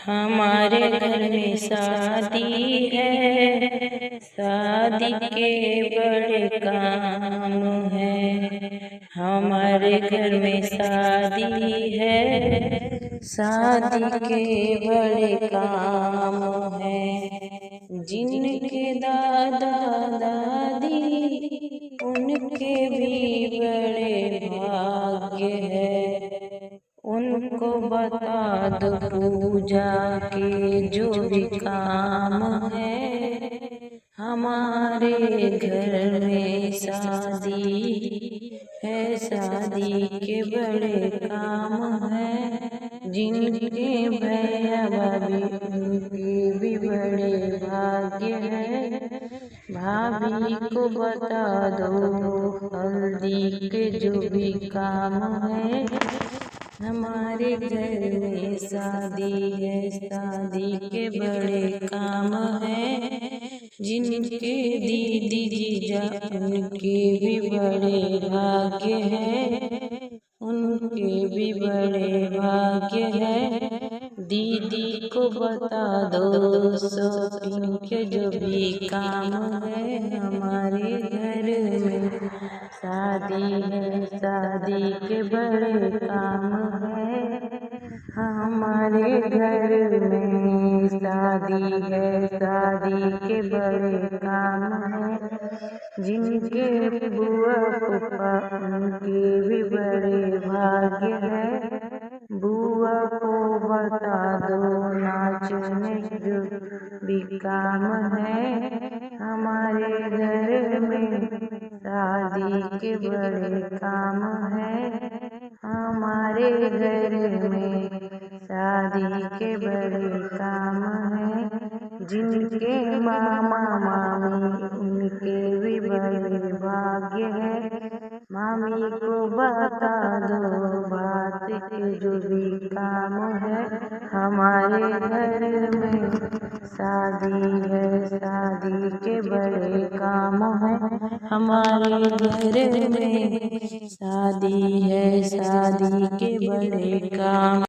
हमारे घर में शादी है, शादी के बड़े काम है। हमारे घर में शादी है, शादी के बड़े काम है। जिनके दादा दादी उनके भी बड़े भाग्य है। उनको बता दो पूजा के जो भी काम है। हमारे घर में शादी है, शादी के बड़े काम है। जिनके भैया भाभी उनके भी बड़े भाग्य है। भाभी को बता दो हल्दी के जो भी काम है। हमारे घर में शादी है, शादी के बड़े काम है। जिनके दीदी जीजा उनके भी बड़े भाग्य है। उनके भी बड़े भाग्य है। दीदी को बता दो शॉपिंग के जो भी काम है। हमारे घर में शादी है, शादी के बड़े काम है। हमारे घर में शादी है, शादी के बड़े काम है। जिनके बुआ फूफा उनके भी बड़े भाग्य है। बुआ को बता दो नाचने जो भी काम है। हमारे घर में शादी के बड़े काम है। हमारे घर में शादी के बड़े काम है। जिनके मामा मामी उनके भी बड़े भाग्य है। मामी को बता दो बात के जो भी काम है। हमारे घर में शादी है, शादी के बड़े काम है। हमारे घर में शादी है, शादी के बड़े काम।